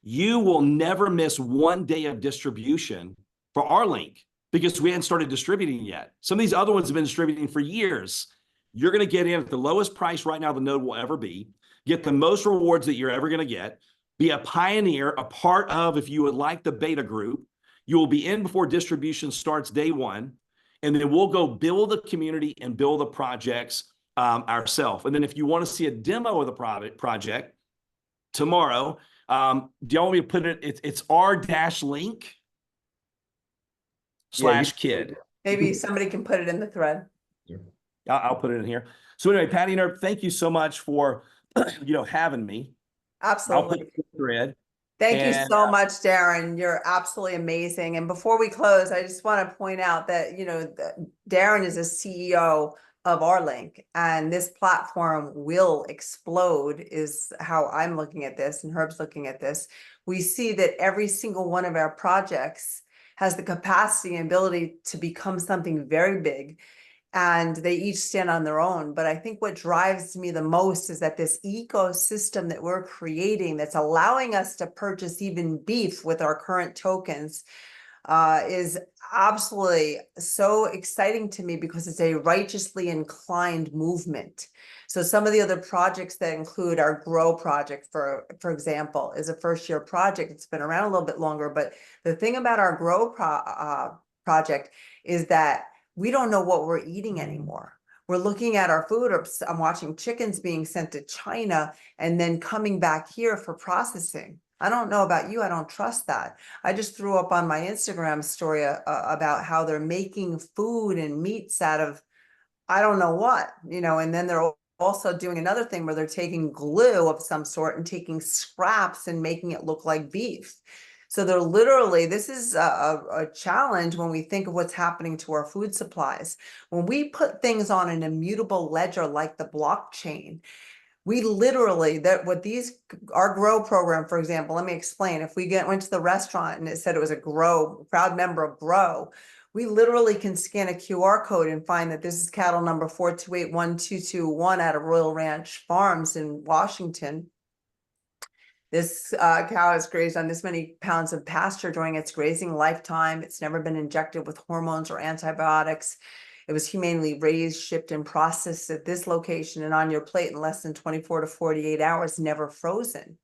you will never miss one day of distribution for R-Link because we hadn't started distributing yet. Some of these other ones have been distributing for years. You're going to get in at the lowest price right now the node will ever be, get the most rewards that you're ever going to get, be a pioneer, a part of, if you would like, the beta group. You will be in before distribution starts day one, and then we'll go build the community and build the projects ourselves. And then if you want to see a demo of the project tomorrow, do you want me to put it? It's r-link/kid. Maybe somebody can put it in the thread. I'll put it in here. So anyway, Patty and Herb, thank you so much for having me. Absolutely. I'll put it in the thread. Thank you so much, Darin. You're absolutely amazing. And before we close, I just want to point out that, Darin is a CEO of R-Link, and this platform will explode is how I'm looking at this, and Herb's looking at this. We see that every single one of our projects has the capacity and ability to become something very big, and they each stand on their own. But I think what drives me the most is that this ecosystem that we're creating that's allowing us to purchase even beef with our current tokens is absolutely so exciting to me because it's a righteously inclined movement. So some of the other projects that include our Grow project, for example, is a first-year project. It's been around a little bit longer, but the thing about our Grow project is that we don't know what we're eating anymore. We're looking at our food, or I'm watching chickens being sent to China and then coming back here for processing. I don't know about you. I don't trust that. I just threw up on my Instagram story about how they're making food and meats out of, I don't know what, and then they're also doing another thing where they're taking glue of some sort and taking scraps and making it look like beef. So they're literally, this is a challenge when we think of what's happening to our food supplies. When we put things on an immutable ledger like the blockchain, we literally, our Grow program, for example, let me explain. If we went to the restaurant and it said it was a proud member of Grow, we literally can scan a QR code and find that this is cattle number 4281221 out of Royal Ranch Farms in Washington. This cow has grazed on this many pounds of pasture during its grazing lifetime. It's never been injected with hormones or antibiotics. It was humanely raised, shipped, and processed at this location and on your plate in less than 24 to 48 hours, never frozen.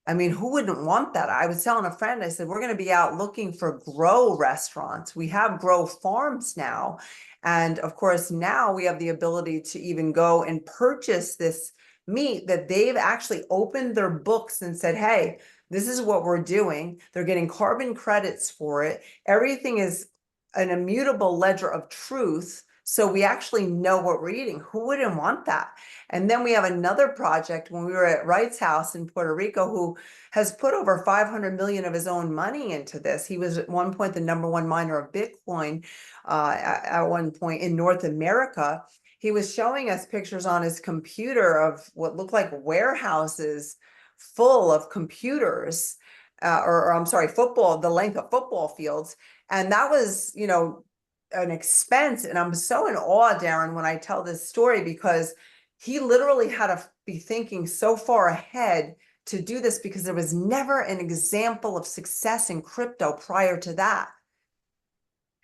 I mean, who wouldn't want that? I was telling a friend, I said, we're going to be out looking for Grow restaurants. We have Grow farms now. And of course, now we have the ability to even go and purchase this meat that they've actually opened their books and said, hey, this is what we're doing. They're getting carbon credits for it. Everything is an immutable ledger of truth. So we actually know what we're eating. Who wouldn't want that? And then we have another project when we were at Wright's house in Puerto Rico, who has put over 500 million of his own money into this. He was at one point the #1 miner of Bitcoin at one point in North America. He was showing us pictures on his computer of what looked like warehouses full of computers, or I'm sorry, the length of football fields. And that was, an expense. And I'm so in awe, Darin, when I tell this story, because he literally had to be thinking so far ahead to do this, because there was never an example of success in crypto prior to that.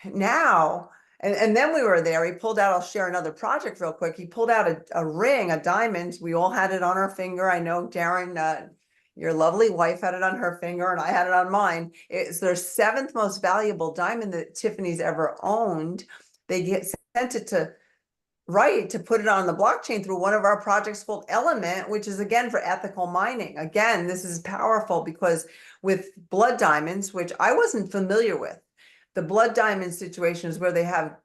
Now, and then we were there, he pulled out, I'll share another project real quick. He pulled out a ring, a diamond. We all had it on our finger. I know, Darin, your lovely wife had it on her finger and I had it on mine. It's their 7th most valuable diamond that Tiffany's ever owned. They sent it to Wright to put it on the blockchain through one of our projects called Element, which is again for ethical mining. Again, this is powerful because with blood diamonds, which I wasn't familiar with, the blood diamond situation is where they have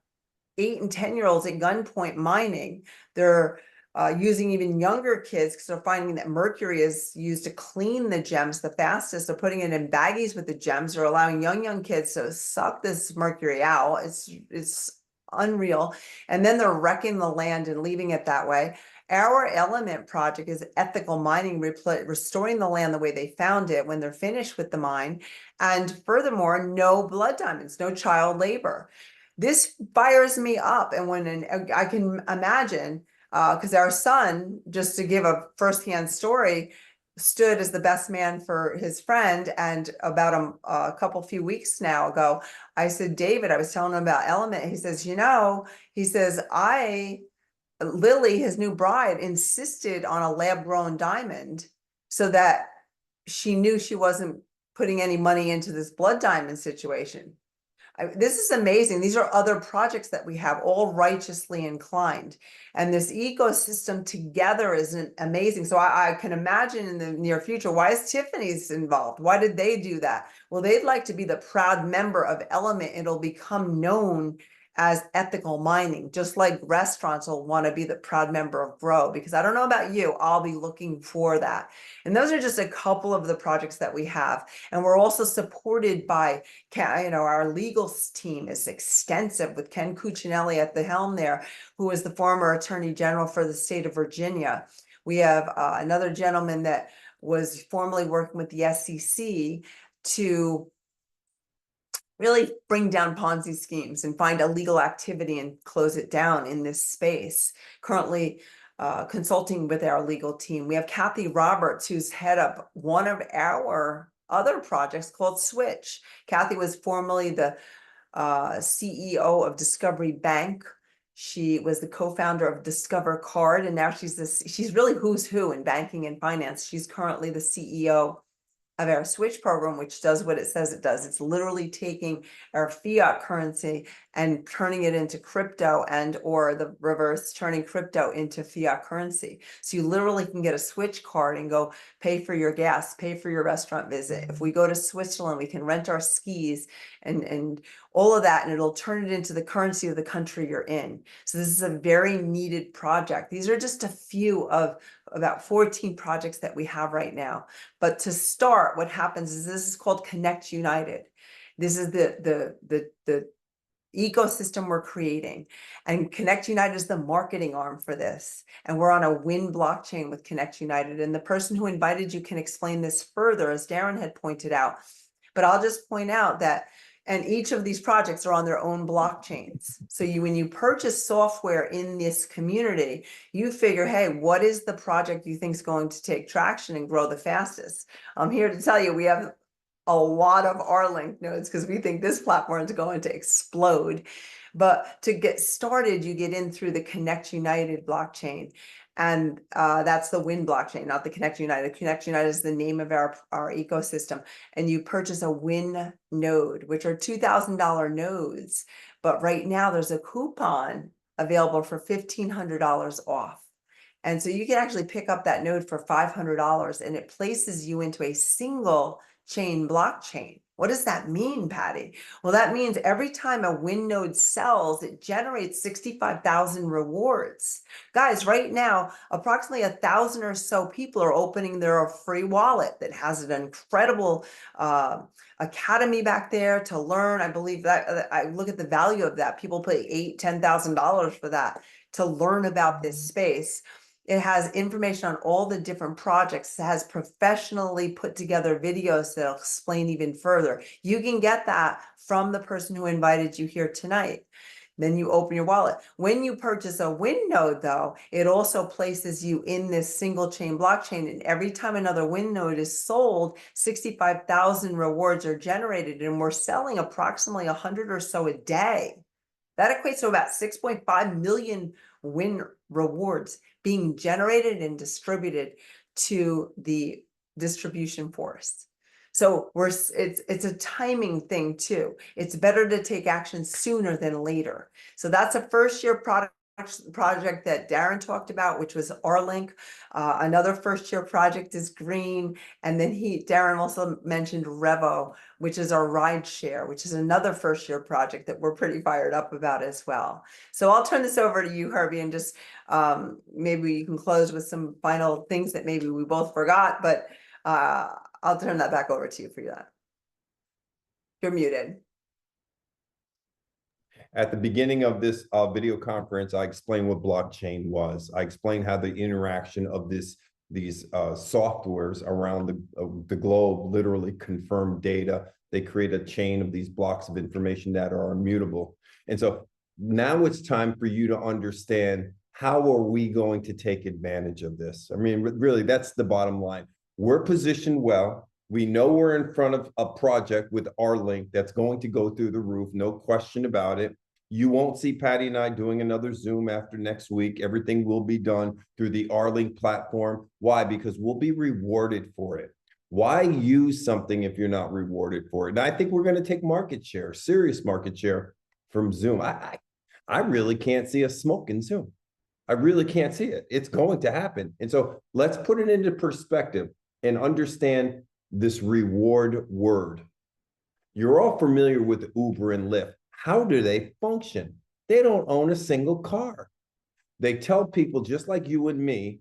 8 and 10-year-olds at gunpoint mining. They're using even younger kids because they're finding that mercury is used to clean the gems the fastest. They're putting it in baggies with the gems. They're allowing young kids to suck this mercury out. It's unreal. And then they're wrecking the land and leaving it that way. Our Element project is ethical mining, restoring the land the way they found it when they're finished with the mine. And furthermore, no blood diamonds, no child labor. This fires me up. And I can imagine, because our son, just to give a firsthand story, stood as the best man for his friend. And about a few weeks now ago, I said, David, I was telling him about Element. He says, Lily, his new bride, insisted on a lab-grown diamond so that she knew she wasn't putting any money into this blood diamond situation. This is amazing. These are other projects that we have, all righteously inclined. And this ecosystem together is amazing. So I can imagine in the near future, why is Tiffany's involved? Why did they do that? Well, they'd like to be the proud member of Element. It'll become known as ethical mining, just like restaurants will want to be the proud member of Grow, because I don't know about you, I'll be looking for that. And those are just a couple of the projects that we have. And we're also supported by, our legal team is extensive with Ken Cuccinelli at the helm there, who is the former Attorney General for the state of Virginia. We have another gentleman that was formerly working with the SEC to really bring down Ponzi schemes and find illegal activity and close it down in this space. Currently consulting with our legal team. We have Kathy Roberts, who's head up one of our other projects called Switch. Kathy was formerly the CEO of Discovery Bank. She was the co-founder of Discover Card, and now she's really who's who in banking and finance. She's currently the CEO of our Switch program, which does what it says it does. It's literally taking our fiat currency and turning it into crypto, and or the reverse, turning crypto into fiat currency. So you literally can get a Switch card and go pay for your gas, pay for your restaurant visit. If we go to Switzerland, we can rent our skis and all of that, and it'll turn it into the currency of the country you're in. So this is a very needed project. These are just a few of about 14 projects that we have right now. But to start, what happens is this is called Connect United. This is the ecosystem we're creating, and Connect United is the marketing arm for this. And we're on a Win blockchain with Connect United. And the person who invited you can explain this further, as Darin had pointed out. But I'll just point out that, and each of these projects are on their own blockchains. So when you purchase software in this community, you figure, hey, what is the project you think is going to take traction and grow the fastest? I'm here to tell you, we have a lot of our link nodes because we think this platform is going to explode. But to get started, you get in through the Connect United blockchain. And that's the Win blockchain, not the Connect United. Connect United is the name of our ecosystem. And you purchase a Win node, which are $2,000 nodes. But right now there's a coupon available for $1,500 off. And so you can actually pick up that node for $500, and it places you into a single chain blockchain. What does that mean, Patty? Well, that means every time a Win node sells, it generates 65,000 rewards. Guys, right now, approximately 1,000 or so people are opening their free wallet that has an incredible academy back there to learn. I believe that I look at the value of that. People pay $8,000-$10,000 for that to learn about this space. It has information on all the different projects. It has professionally put together videos that'll explain even further. You can get that from the person who invited you here tonight. Then you open your wallet. When you purchase a Win node, though, it also places you in this single chain blockchain. And every time another Win node is sold, 65,000 rewards are generated. And we're selling approximately 100 or so a day. That equates to about 6.5 million Win rewards being generated and distributed to the distribution force. So it's a timing thing too. It's better to take action sooner than later. So that's a first year project that Darin talked about, which was R-Link. Another first year project is Green. And then Darin also mentioned Revo, which is our rideshare, which is another first year project that we're pretty fired up about as well. So I'll turn this over to you, Herbie, and just maybe you can close with some final things that maybe we both forgot, but I'll turn that back over to you for that. You're muted. At the beginning of this video conference, I explained what blockchain was. I explained how the interaction of these softwares around the globe literally confirm data. They create a chain of these blocks of information that are immutable. And so now it's time for you to understand, how are we going to take advantage of this? I mean, really, that's the bottom line. We're positioned well. We know we're in front of a project with R-Link that's going to go through the roof, no question about it. You won't see Patty and I doing another Zoom after next week. Everything will be done through the R-Link platform. Why? Because we'll be rewarded for it. Why use something if you're not rewarded for it? And I think we're going to take market share, serious market share from Zoom. I really can't see us smoking Zoom. I really can't see it. It's going to happen. And so let's put it into perspective and understand this reward word. You're all familiar with Uber and Lyft. How do they function? They don't own a single car. They tell people just like you and me,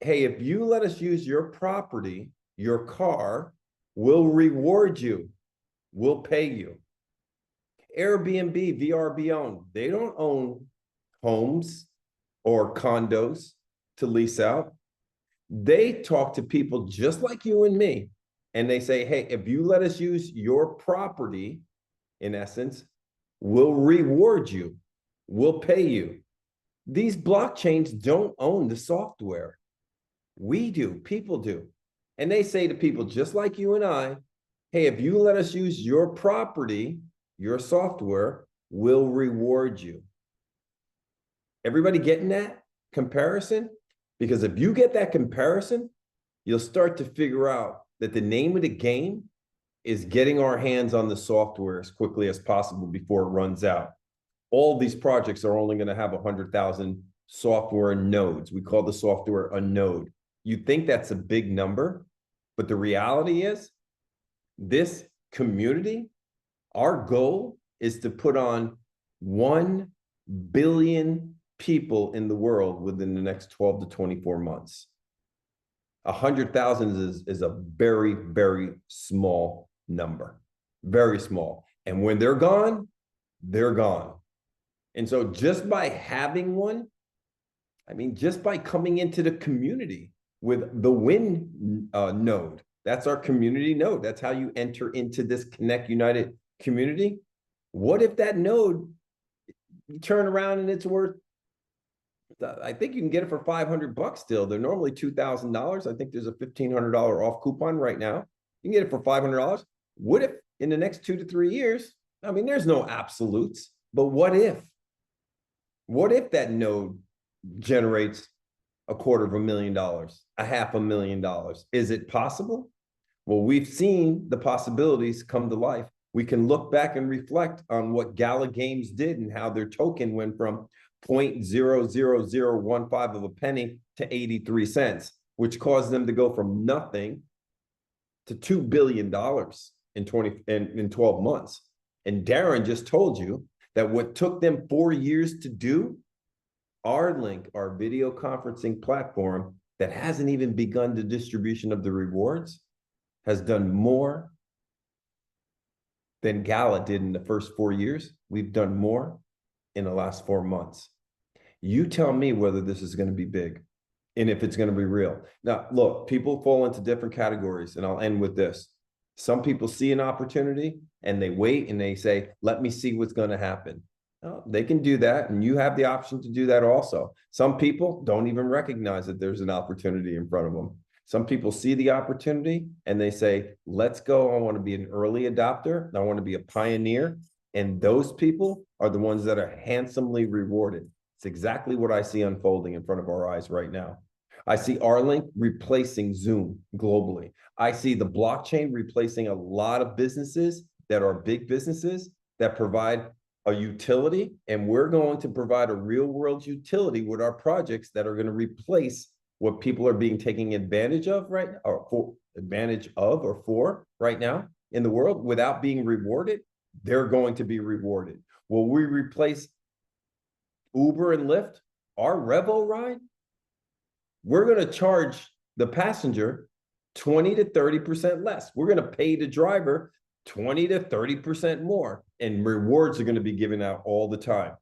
hey, if you let us use your property, your car, we'll reward you. We'll pay you. Airbnb, VRBO, they don't own homes or condos to lease out. They talk to people just like you and me, and they say, hey, if you let us use your property, in essence, we'll reward you. We'll pay you. These blockchains don't own the software. We do, people do. And they say to people just like you and I, hey, if you let us use your property, your software, we'll reward you. Everybody getting that comparison? Because if you get that comparison, you'll start to figure out that the name of the game is getting our hands on the software as quickly as possible before it runs out. All these projects are only going to have 100,000 software nodes. We call the software a node. You think that's a big number, but the reality is this community, our goal is to put on 1 billion people in the world within the next 12 to 24 months. 100,000 is a very, very small number, very small. And when they're gone, they're gone. And so just by having one, I mean, just by coming into the community with the Win node, that's our community node. That's how you enter into this Connect United community. What if that node, you turn around and it's worth, I think you can get it for $500 still. They're normally $2,000. I think there's a $1,500 off coupon right now. You can get it for $500. What if in the next 2 to 3 years, I mean, there's no absolutes, but what if? What if that node generates $250,000, $500,000? Is it possible? Well, we've seen the possibilities come to life. We can look back and reflect on what Gala Games did and how their token went from 0.00015 of a penny to 83 cents, which caused them to go from nothing to $2 billion in 12 months. And Darin just told you that what took them 4 years to do, our link, our video conferencing platform that hasn't even begun the distribution of the rewards, has done more than Gala did in the first 4 years. We've done more in the last 4 months. You tell me whether this is going to be big and if it's going to be real. Now, look, people fall into different categories, and I'll end with this. Some people see an opportunity and they wait and they say, let me see what's going to happen. Well, they can do that, and you have the option to do that also. Some people don't even recognize that there's an opportunity in front of them. Some people see the opportunity and they say, let's go. I want to be an early adopter. I want to be a pioneer. And those people are the ones that are handsomely rewarded. It's exactly what I see unfolding in front of our eyes right now. I see R-Link replacing Zoom globally. I see the blockchain replacing a lot of businesses that are big businesses that provide a utility, and we're going to provide a real world utility with our projects that are going to replace what people are being taken advantage of right now, or for right now in the world without being rewarded. They're going to be rewarded. Will we replace Uber and Lyft? Our Revo ride? We're going to charge the passenger 20 to 30% less. We're going to pay the driver 20 to 30% more, and rewards are going to be given out all the time.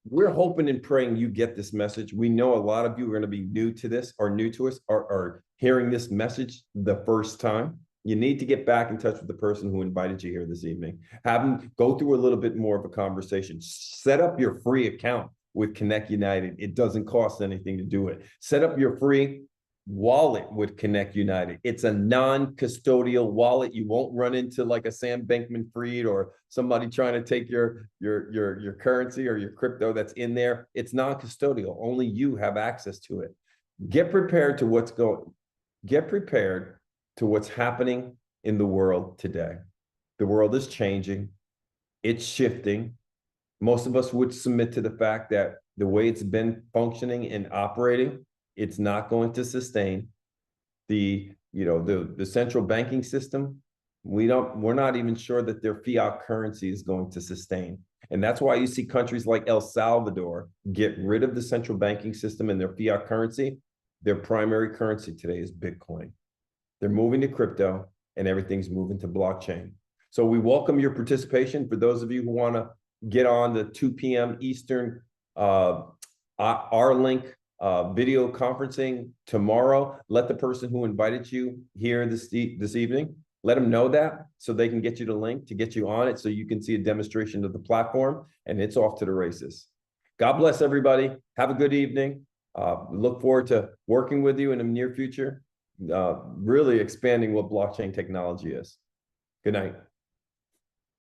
We're hoping and praying you get this message. We know a lot of you are going to be new to this, or new to us, or hearing this message the first time. You need to get back in touch with the person who invited you here this evening. Have them go through a little bit more of a conversation. Set up your free account with Connect United. It doesn't cost anything to do it. Set up your free wallet with Connect United. It's a non-custodial wallet. You won't run into like a Sam Bankman-Fried or somebody trying to take your currency or your crypto that's in there. It's non-custodial. Only you have access to it. Get prepared to what's happening in the world today. The world is changing. It's shifting. Most of us would submit to the fact that the way it's been functioning and operating, it's not going to sustain. The central banking system, we're not even sure that their fiat currency is going to sustain. And that's why you see countries like El Salvador get rid of the central banking system and their fiat currency. Their primary currency today is Bitcoin. They're moving to crypto, and everything's moving to blockchain. So we welcome your participation. For those of you who want to get on the 2 p.m. Eastern R-Link video conferencing tomorrow, let the person who invited you here this evening, let them know that so they can get you the link to get you on it so you can see a demonstration of the platform, and it's off to the races. God bless everybody. Have a good evening. Look forward to working with you in the near future, really expanding what blockchain technology is. Good night.